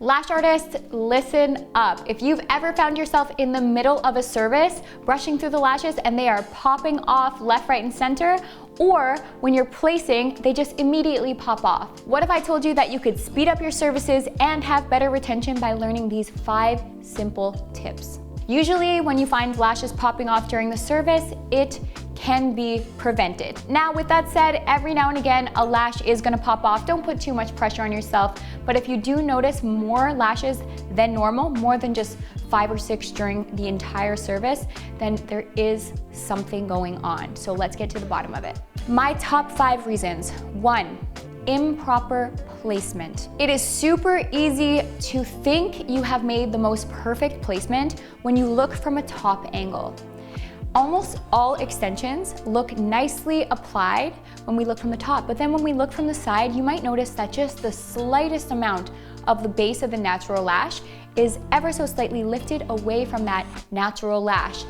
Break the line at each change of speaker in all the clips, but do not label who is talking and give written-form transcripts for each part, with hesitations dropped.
Lash artists, listen up. If you've ever found yourself in the middle of a service, brushing through the lashes and they are popping off left, right, and center, or when you're placing, they just immediately pop off. What if I told you that you could speed up your services and have better retention by learning these 5 simple tips? Usually when you find lashes popping off during the service, it can be prevented. Now, with that said, every now and again, a lash is gonna pop off. Don't put too much pressure on yourself, but if you do notice more lashes than normal, more than just 5 or 6 during the entire service, then there is something going on. So let's get to the bottom of it. My top 5 reasons. 1, improper placement. It is super easy to think you have made the most perfect placement when you look from a top angle. Almost all extensions look nicely applied when we look from the top, but then when we look from the side, you might notice that just the slightest amount of the base of the natural lash is ever so slightly lifted away from that natural lash.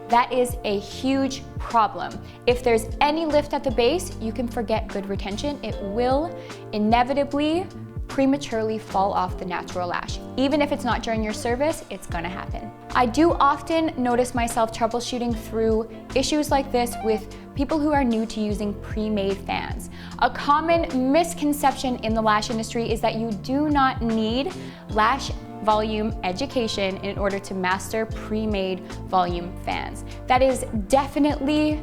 That is a huge problem. If there's any lift at the base, you can forget good retention. It will inevitably prematurely fall off the natural lash. Even if it's not during your service, it's gonna happen. I do often notice myself troubleshooting through issues like this with people who are new to using pre-made fans. A common misconception in the lash industry is that you do not need lash volume education in order to master pre-made volume fans. That is definitely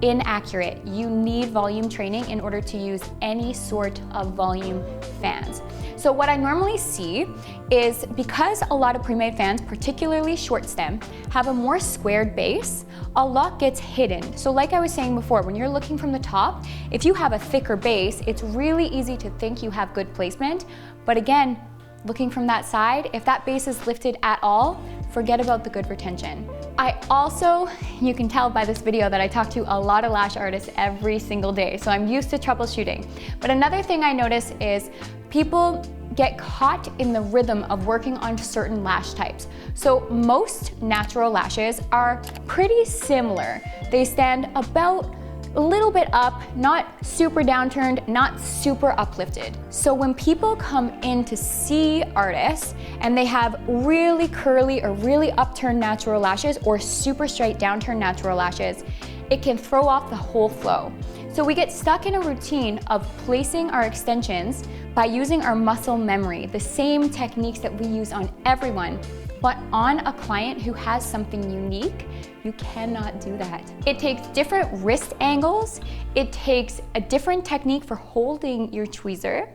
inaccurate. You need volume training in order to use any sort of volume fans. So what I normally see is because a lot of pre-made fans, particularly short stem, have a more squared base, a lot gets hidden. So like I was saying before, when you're looking from the top, if you have a thicker base, it's really easy to think you have good placement. But again, looking from that side, if that base is lifted at all, forget about the good retention. I also, you can tell by this video that I talk to a lot of lash artists every single day, so I'm used to troubleshooting. But another thing I notice is people get caught in the rhythm of working on certain lash types. So most natural lashes are pretty similar. They stand about a little bit up, not super downturned, not super uplifted. So when people come in to see artists and they have really curly or really upturned natural lashes or super straight downturned natural lashes, it can throw off the whole flow. So we get stuck in a routine of placing our extensions by using our muscle memory, the same techniques that we use on everyone, but on a client who has something unique, you cannot do that. It takes different wrist angles, it takes a different technique for holding your tweezer,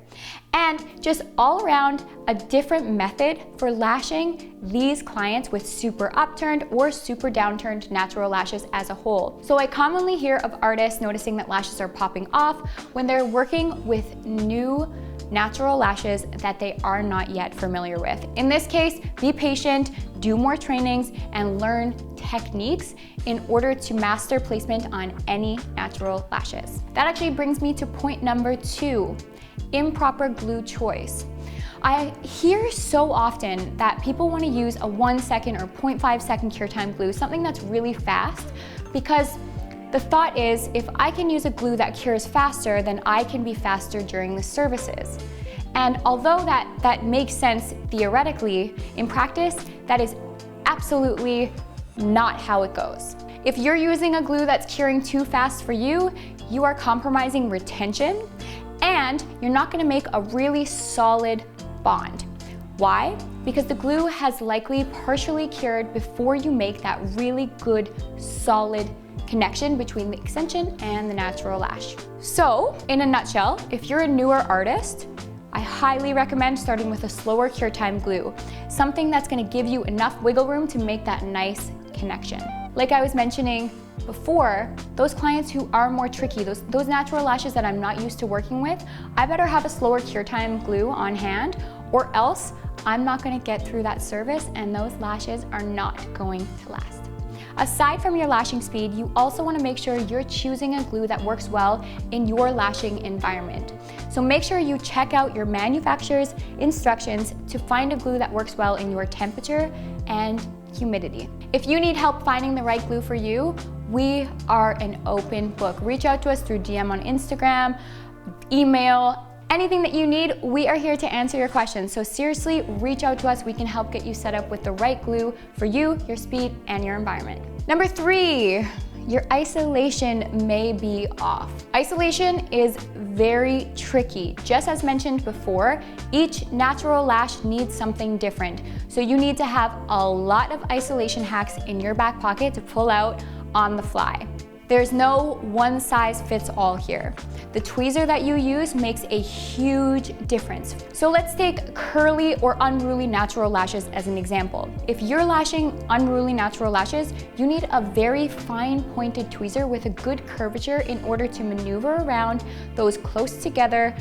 and just all around a different method for lashing these clients with super upturned or super downturned natural lashes as a whole. So I commonly hear of artists noticing that lashes are popping off when they're working with new natural lashes that they are not yet familiar with. In this case, be patient, do more trainings, and learn techniques in order to master placement on any natural lashes. That actually brings me to point number 2, improper glue choice. I hear so often that people want to use a 1 second or 0.5 second cure time glue, something that's really fast, because the thought is, if I can use a glue that cures faster, then I can be faster during the services. And although that makes sense theoretically, in practice, that is absolutely not how it goes. If you're using a glue that's curing too fast for you, you are compromising retention and you're not gonna make a really solid bond. Why? Because the glue has likely partially cured before you make that really good, solid connection between the extension and the natural lash. So, in a nutshell, if you're a newer artist, I highly recommend starting with a slower cure time glue, something that's gonna give you enough wiggle room to make that nice connection. Like I was mentioning before, those clients who are more tricky, those natural lashes that I'm not used to working with, I better have a slower cure time glue on hand, or else I'm not gonna get through that service and those lashes are not going to last. Aside from your lashing speed, you also want to make sure you're choosing a glue that works well in your lashing environment. So make sure you check out your manufacturer's instructions to find a glue that works well in your temperature and humidity. If you need help finding the right glue for you, we are an open book. Reach out to us through DM on Instagram, email, Anything that you need, we are here to answer your questions. So seriously, reach out to us. We can help get you set up with the right glue for you, your speed, and your environment. Number 3, your isolation may be off. Isolation is very tricky. Just as mentioned before, each natural lash needs something different. So you need to have a lot of isolation hacks in your back pocket to pull out on the fly. There's no one size fits all here. The tweezer that you use makes a huge difference. So let's take curly or unruly natural lashes as an example. If you're lashing unruly natural lashes, you need a very fine pointed tweezer with a good curvature in order to maneuver around those close together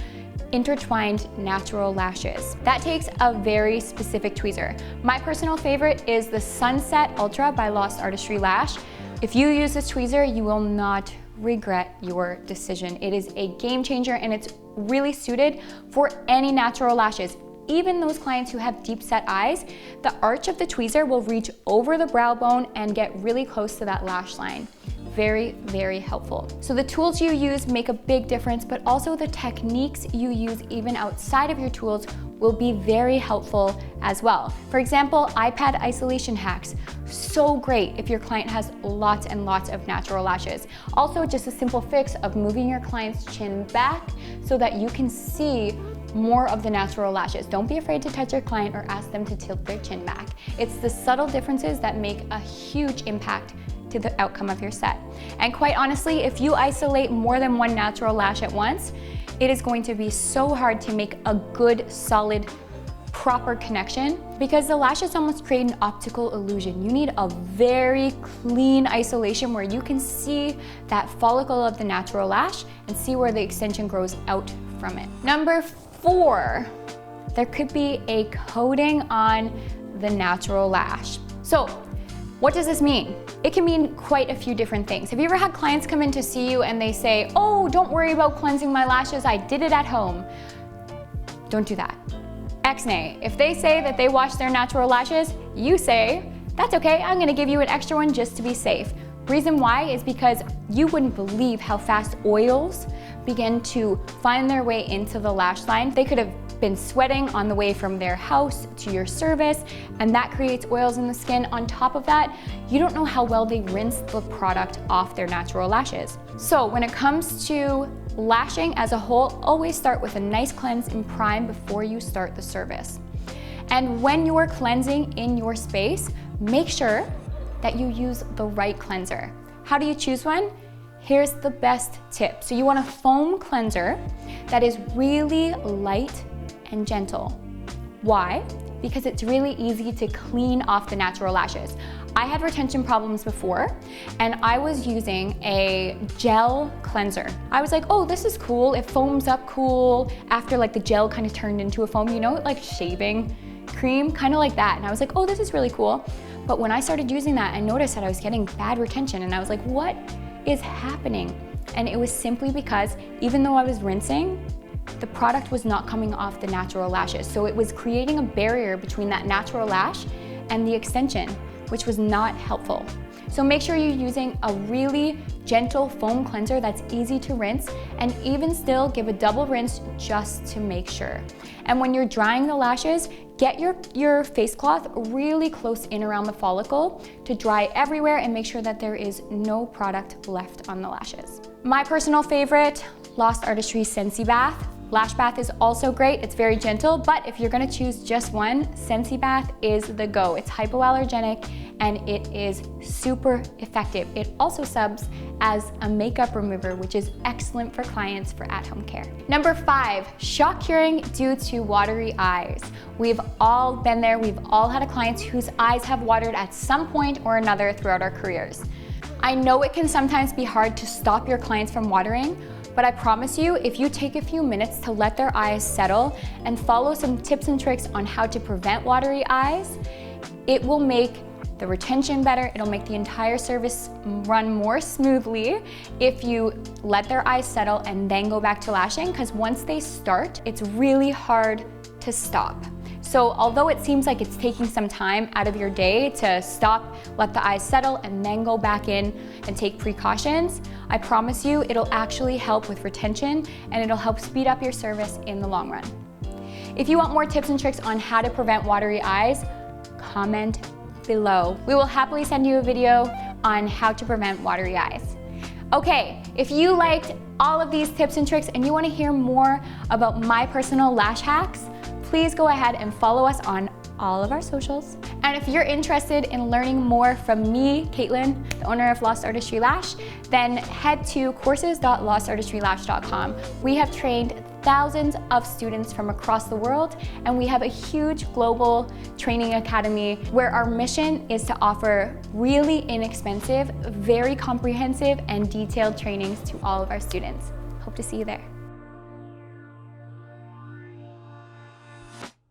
intertwined natural lashes. That takes a very specific tweezer. My personal favorite is the Sunset Ultra by Lost Artistry Lash. If you use this tweezer, you will not regret your decision. It is a game changer and it's really suited for any natural lashes. Even those clients who have deep set eyes, the arch of the tweezer will reach over the brow bone and get really close to that lash line. Very, very helpful. So the tools you use make a big difference, but also the techniques you use even outside of your tools will be very helpful as well. For example, iPad isolation hacks. So great if your client has lots and lots of natural lashes. Also, just a simple fix of moving your client's chin back so that you can see more of the natural lashes. Don't be afraid to touch your client or ask them to tilt their chin back. It's the subtle differences that make a huge impact to the outcome of your set. And quite honestly, if you isolate more than one natural lash at once, it is going to be so hard to make a good, solid, proper connection because the lashes almost create an optical illusion. You need a very clean isolation where you can see that follicle of the natural lash and see where the extension grows out from it. Number 4, there could be a coating on the natural lash. So what does this mean? It can mean quite a few different things. Have you ever had clients come in to see you and they say, oh, don't worry about cleansing my lashes, I did it at home. Don't do that. X-nay. If they say that they wash their natural lashes, you say, that's okay, I'm gonna give you an extra one just to be safe. Reason why is because you wouldn't believe how fast oils begin to find their way into the lash line. They could have been sweating on the way from their house to your service, and that creates oils in the skin. On top of that, you don't know how well they rinse the product off their natural lashes. So when it comes to lashing as a whole, always start with a nice cleanse and prime before you start the service. And when you're cleansing in your space, make sure that you use the right cleanser. How do you choose one? Here's the best tip. So you want a foam cleanser that is really light and gentle. Why? Because it's really easy to clean off the natural lashes. I had retention problems before, and I was using a gel cleanser. I was like, oh, this is cool. It foams up cool after like the gel kind of turned into a foam, you know, like shaving cream, kind of like that. And I was like, oh, this is really cool. But when I started using that, I noticed that I was getting bad retention, and I was like, what is happening? And it was simply because even though I was rinsing, the product was not coming off the natural lashes. So it was creating a barrier between that natural lash and the extension, which was not helpful. So make sure you're using a really gentle foam cleanser that's easy to rinse, and even still give a double rinse just to make sure. And when you're drying the lashes, get your face cloth really close in around the follicle to dry everywhere and make sure that there is no product left on the lashes. My personal favorite, Lost Artistry Scentsy Bath. Lash Bath is also great, it's very gentle, but if you're gonna choose just one, Scentsy Bath is the go. It's hypoallergenic and it is super effective. It also subs as a makeup remover, which is excellent for clients for at-home care. Number 5, shock curing due to watery eyes. We've all been there, we've all had clients whose eyes have watered at some point or another throughout our careers. I know it can sometimes be hard to stop your clients from watering, but I promise you, if you take a few minutes to let their eyes settle and follow some tips and tricks on how to prevent watery eyes, it will make the retention better, it'll make the entire service run more smoothly if you let their eyes settle and then go back to lashing, because once they start, it's really hard to stop. So although it seems like it's taking some time out of your day to stop, let the eyes settle, and then go back in and take precautions, I promise you it'll actually help with retention and it'll help speed up your service in the long run. If you want more tips and tricks on how to prevent watery eyes, comment below. We will happily send you a video on how to prevent watery eyes. Okay, if you liked all of these tips and tricks and you want to hear more about my personal lash hacks, please go ahead and follow us on all of our socials. And if you're interested in learning more from me, Caitlin, the owner of Lost Artistry Lash, then head to courses.lostartistrylash.com. We have trained thousands of students from across the world, and we have a huge global training academy where our mission is to offer really inexpensive, very comprehensive and detailed trainings to all of our students. Hope to see you there.